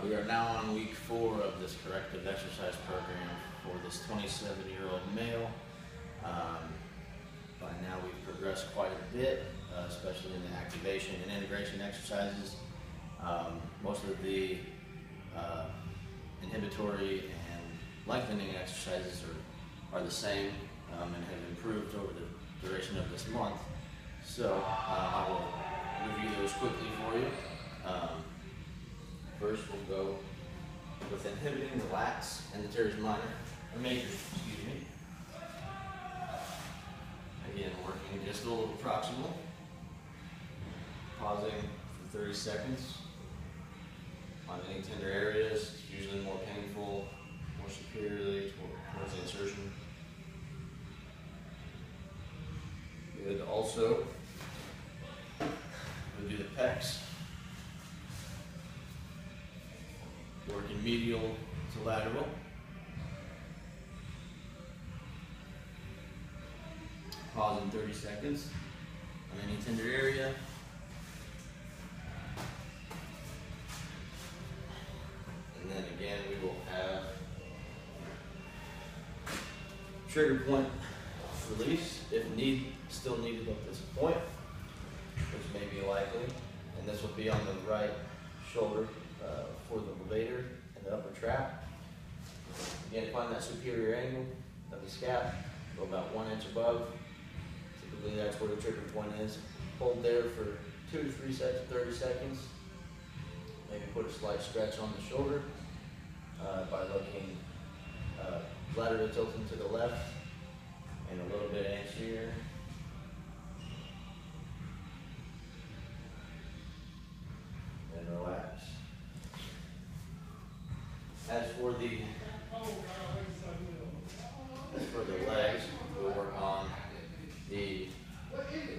We are now on week 4 of this corrective exercise program for this 27-year-old male. By now we've progressed quite a bit, especially in the activation and integration exercises. Most of the inhibitory and lengthening exercises are the same and have improved over the duration of this month. So I will review those quickly for you. First, we'll go with inhibiting the lats and the teres major, excuse me. Again, working just a little proximal, pausing for 30 seconds on any tender areas, usually more painful, more superiorly towards the insertion. Good. Also, we'll do the pecs. Working medial to lateral. Pausing 30 seconds on any tender area. And then again, we will have trigger point release if still needed at this point, which may be likely. And this will be on the right shoulder for the levator and the upper trap. Again, find that superior angle of the scap, go about 1 inch above. Typically that's where the trigger point is. Hold there for 2 to 3 sets of 30 seconds. Maybe put a slight stretch on the shoulder by looking lateral tilting to the left and a little bit anterior. And relax. As for the legs, we'll work on the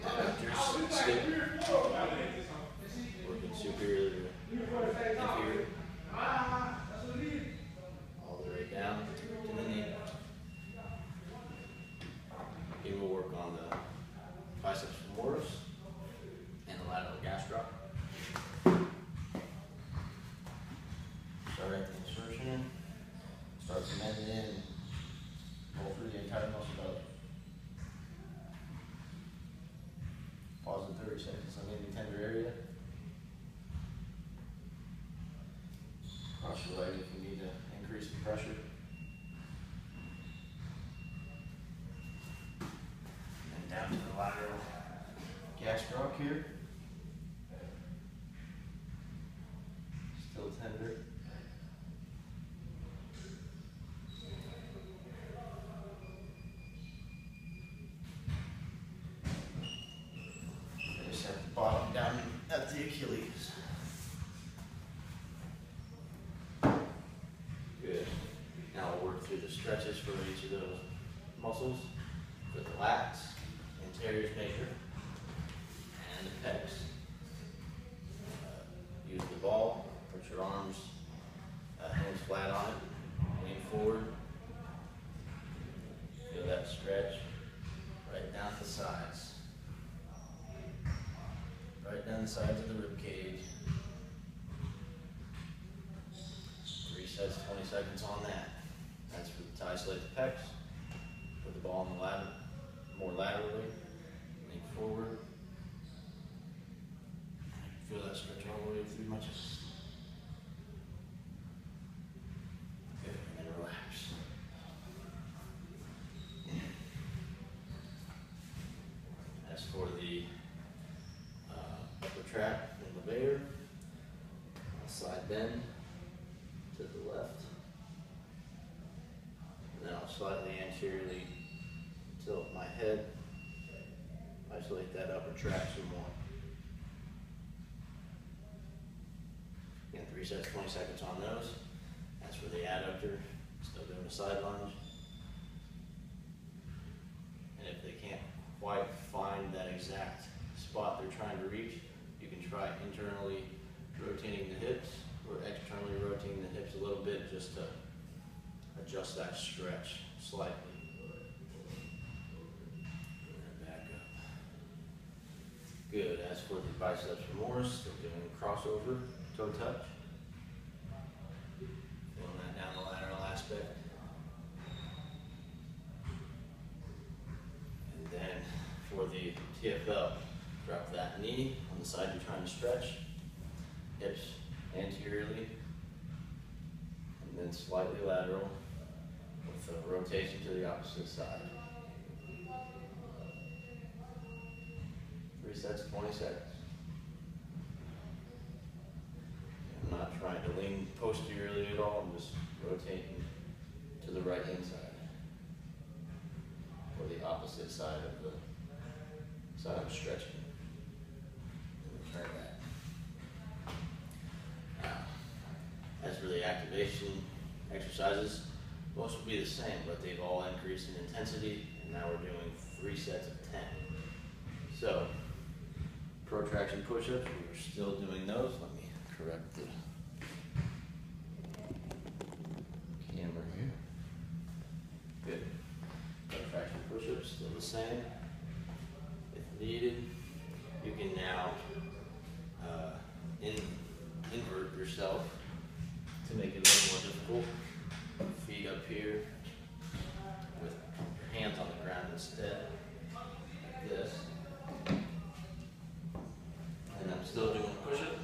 adductors, skip, working superior to inferior, all the way down to the knee. Again, we'll work on the biceps femoris and the lateral gastroc. Start at the insertion, start cementing in, roll through the entire muscle belly. Pause in 30 seconds on any tender area. Cross your leg if you need to increase the pressure. And then down to the lateral gastroc here. Still tender. Bottom down at the Achilles. Good. Now we'll work through the stretches for each of those muscles for the lats and teres major and the pecs. Use the ball, put your arms, hands flat on it, lean forward. Feel that stretch right down the sides. Right down the sides of the rib cage. 3 sets, 20 seconds on that. That's to isolate the pecs. Put the ball on the ladder, more laterally. Lean forward. Feel that stretch all the way through my chest. Good, and then relax. As for the upper trap and levator, side bend to the left, and then I'll slightly anteriorly tilt my head, isolate that upper trap some more. Again, 3 sets, 20 seconds on those. As for the adductor, still doing a side lunge. And if they can't quite find that exact spot they're trying to reach, you can try internally rotating the hips or externally rotating the hips a little bit just to adjust that stretch slightly. And back up. Good. As for the biceps femoris, we're doing crossover toe touch. aspect. And then for the TFL, drop that knee on the side you're trying to stretch, hips anteriorly, and then slightly lateral with a rotation to the opposite side. 3 sets, 20 seconds. I'm not trying to lean posteriorly at all, I'm just rotating to the right hand side, or the opposite side of the side I'm stretching. And turn back. Now, as for the activation exercises, most will be the same, but they've all increased in intensity, and now we're doing 3 sets of 10. So, protraction push-ups, we're still doing those. Let me correct the camera here. Good. Protraction push-ups, still the same. If needed, you can now invert yourself to make it a little more difficult. Feet up here with your hands on the ground instead, like this. And I'm still doing a push-up.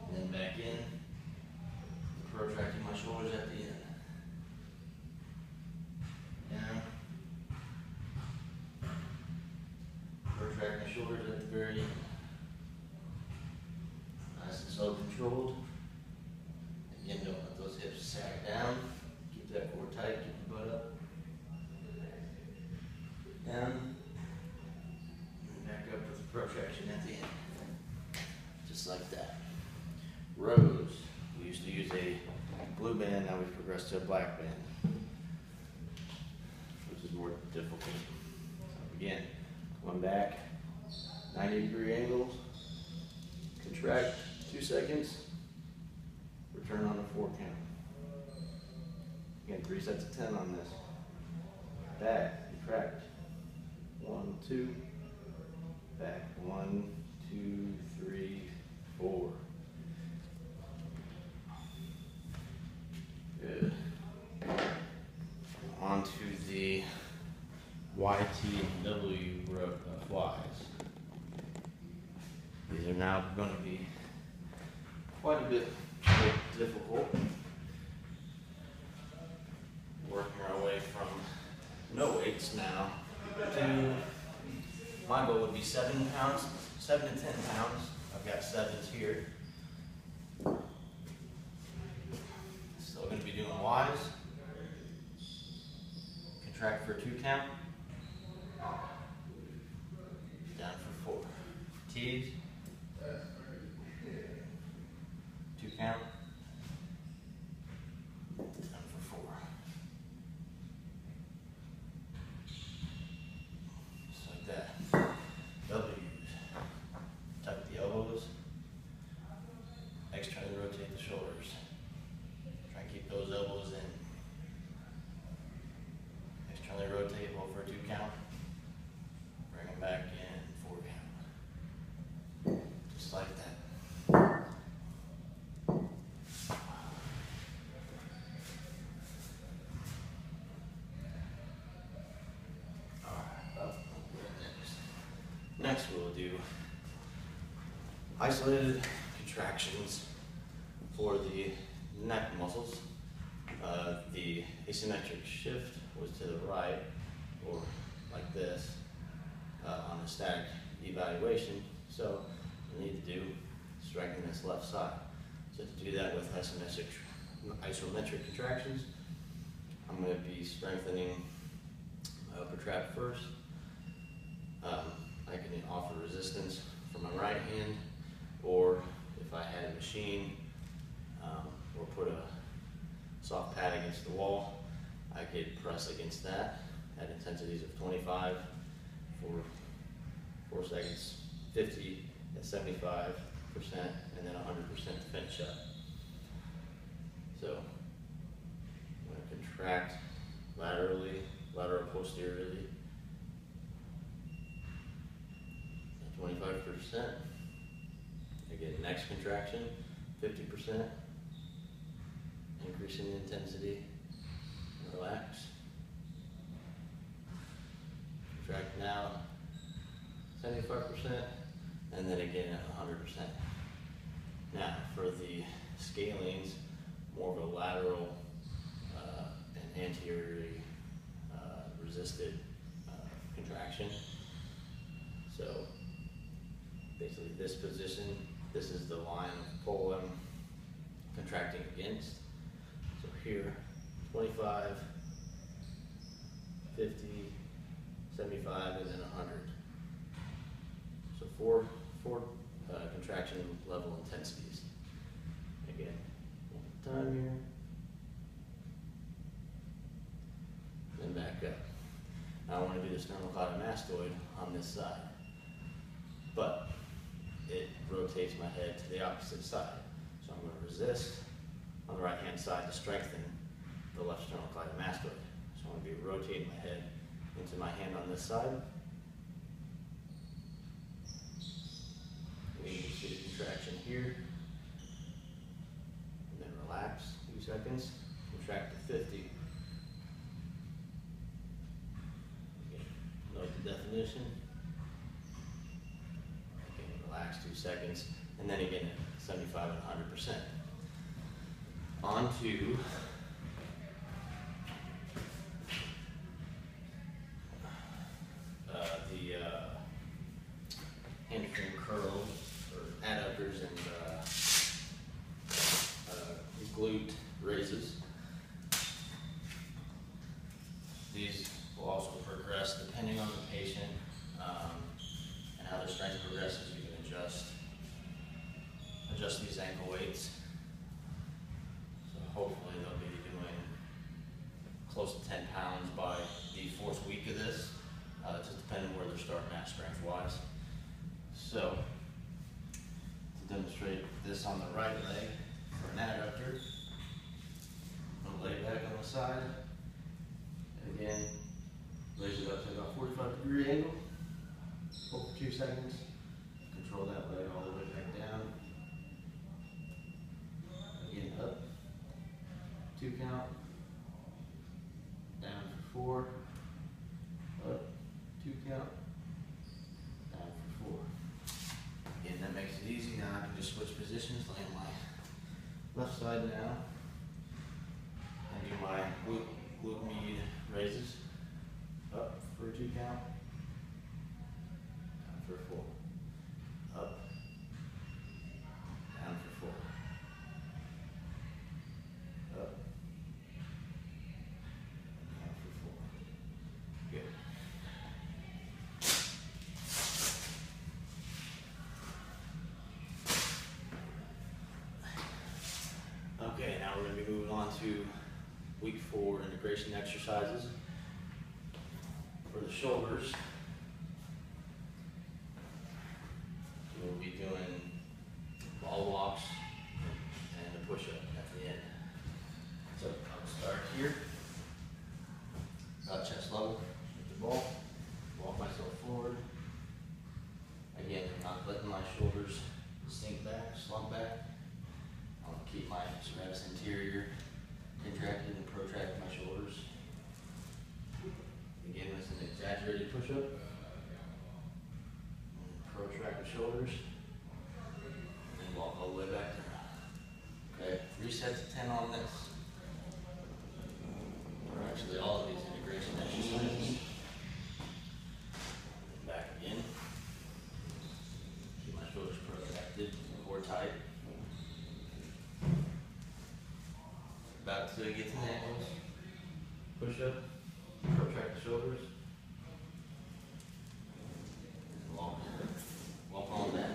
And then back in, protracting my shoulders at the end. Down. Protract my shoulders at the very end. Nice and slow controlled. Again, don't let those hips sag down. Keep that core tight, keep your butt up. Down. And back up with the protraction at the end. Just like that. Rows. We used to use a blue band, now we've progressed to a black band, which is more difficult. So again, going back, 90-degree angles, contract 2 seconds, return on a 4 count. Again, 3 sets of 10 on this. Back, contract. 1, 2. Back. 1, 2, 3, 4. Good. On to the YTW flies. These are now going to be quite a bit difficult. Working our way from no weights now to, my goal would be 7 pounds, 7 to 10 pounds. I've got 7s here. Still going to be doing Ys. Contract for a 2 count. Down for 4. T's. 2 count. Down for 4. Just like that. W's. Tuck the elbows. Externally rotate the shoulders. Try and keep those elbows in. Externally rotate, hold for a 2 count. Bring them back in, 4 count. Just like that. Next we'll do isolated contractions for the neck muscles. The asymmetric shift was to the right, or like this, on a static evaluation. So what we need to do is strengthen this left side. So to do that with isometric contractions, I'm going to be strengthening my upper trap first. I can offer resistance from my right hand, or if I had a machine, or put a soft pad against the wall, I could press against that at intensities of 25 for 4 seconds, 50 at 75%, and then 100% to finish up. So I'm going to contract laterally, lateral posteriorly, 25%. Again, next contraction, 50%. increasing the intensity, relax. Contract now, 75%, and then again at 100%. Now, for the scalenes, more of a lateral and anteriorly resisted contraction. So, basically this position, this is the line of pull I'm contracting against. So here, 25, 50, 75, and then 100. So four contraction level intensities. Again, one time here, then back up. Now I want to do the sternocleidomastoid on this side, but it rotates my head to the opposite side. So I'm going to resist on the right hand side to strengthen the left sternocleidomastoid. So I'm going to be rotating my head into my hand on this side. You can see the contraction here, and then relax 2 seconds, contract to 50. Again, note the definition. Again, relax 2 seconds, and then again at 75 and 100%. On to the hamstring curls, or adductors, and glute raises. These will also progress depending on the patient and how their strength progresses. You can adjust these ankle weights. So hopefully they'll be doing close to 10 pounds by the 4th week of this, just depending where they're starting at strength wise. So to demonstrate this on the right leg for an adductor, I'm going to lay back on the side. And again, raise it up to about 45-degree angle. Hold for 2 seconds. Control that leg all the way back down. Again, up. 2 count. Down for 4. Up. 2 count. Down for 4. Again, that makes it easy. Now I can just switch positions, lay on my left side now, and do my glute med raises. Up for a 2 count. Down for 4. Up. Down for 4. Up. Down for 4. Good. Okay, now we're going to be moving on to week 4 integration exercises. For the shoulders, we'll be doing ball walks and a push-up at the end. So I'll start here, about chest level with the ball, walk myself forward. Again, I'm not letting my shoulders sink back, slump back. I want to keep my serratus anterior contracted and protract my shoulders. Begin with an exaggerated push-up. Protract the shoulders. And walk all the way back there. Okay, 3 sets of 10 on this. Or actually all of these integration exercises. Back again. Keep my shoulders protracted, core tight. About to get to the ankles. Push up, protract the shoulders. Walk on that.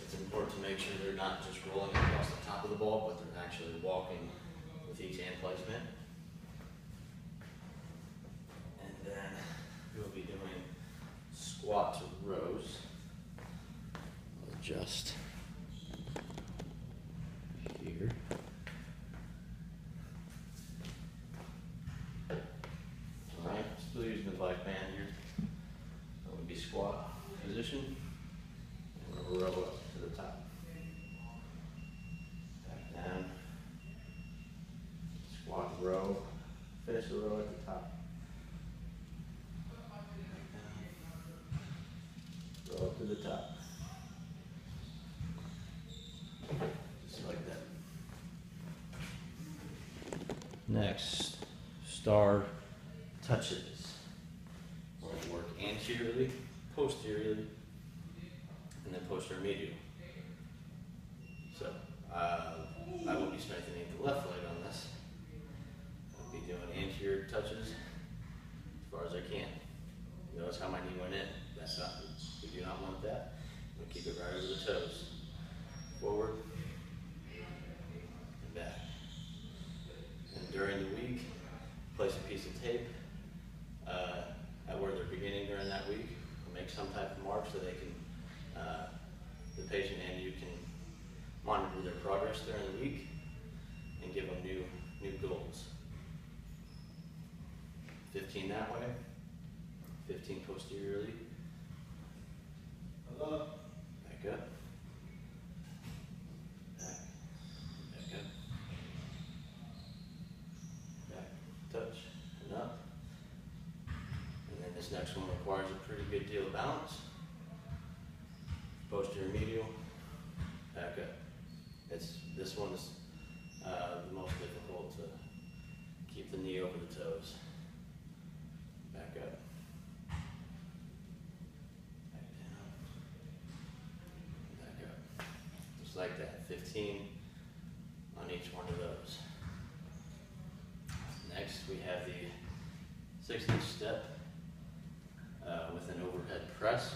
It's important to make sure they're not just rolling across the top of the ball, but they're actually walking with each hand placement. And then we'll be doing squat to rows. Adjust here. Alright, still using the bike band here. That would be squat position. And we'll row up to the top. Back down. next star touches. We're going to work anteriorly, posteriorly, and then posterior medial. So I will be strengthening the left leg on this. I'll be doing anterior touches as far as I can. Notice how my knee went in. That's not, we do not want that. We'll keep it right over the toes. Forward and back. And during the week, place a piece of tape at where they're beginning during that week. Make some type of mark so they can, the patient and you can monitor their progress during the week and give them new goals. 15 that way, 15 posteriorly. Back up. Back up. Back, touch, and up. And then this next one requires a pretty good deal of balance. Posterior medial, back up. This one is the most difficult to keep the knee over the toes. Back up. Back down. Back up. Just like that. 15 on each one of those. Next we have the 6-inch step with an overhead press.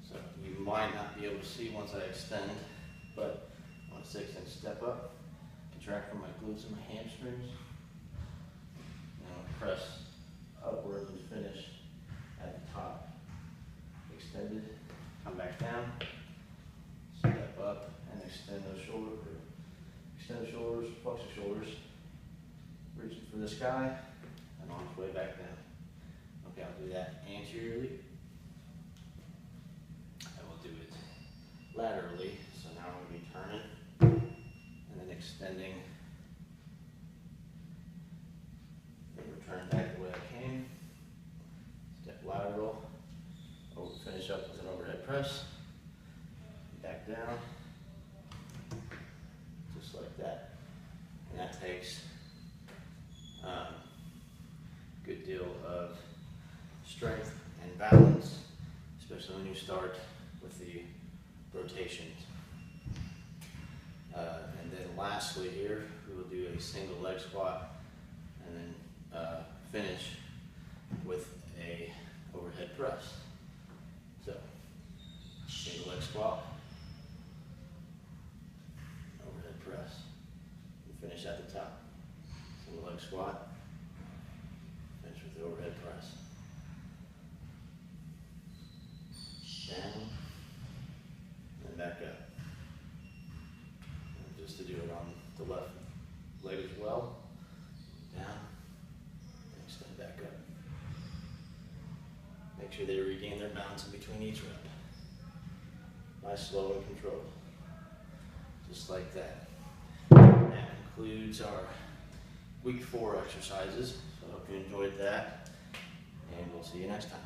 So you might not be able to see once I extend, but on a 6-inch step up, contract from my glutes and my hamstrings. Now press upwards and finish at the top. Extended, come back down, step up and extend those shoulders, extend the shoulders, flex the shoulders, reaching for the sky, and on its way back down. Okay, I'll do that anteriorly. I will do it laterally, so now I'm going to be turning and then extending and return back the way I came. Step lateral, finish up with an overhead press, back down, just like that. And that takes a good deal of strength and balance, especially when you start with the rotations. And then lastly here, we will do a single leg squat and then finish with a overhead press. So, single leg squat, overhead press, and finish at the top. Single leg squat, finish with the overhead press. Down, and back up. And just to do it on the left leg as well. Down, and extend back up. Make sure they regain their balance in between each rep. Nice, slow, and controlled. Just like that. That concludes our week 4 exercises. So I hope you enjoyed that, and we'll see you next time.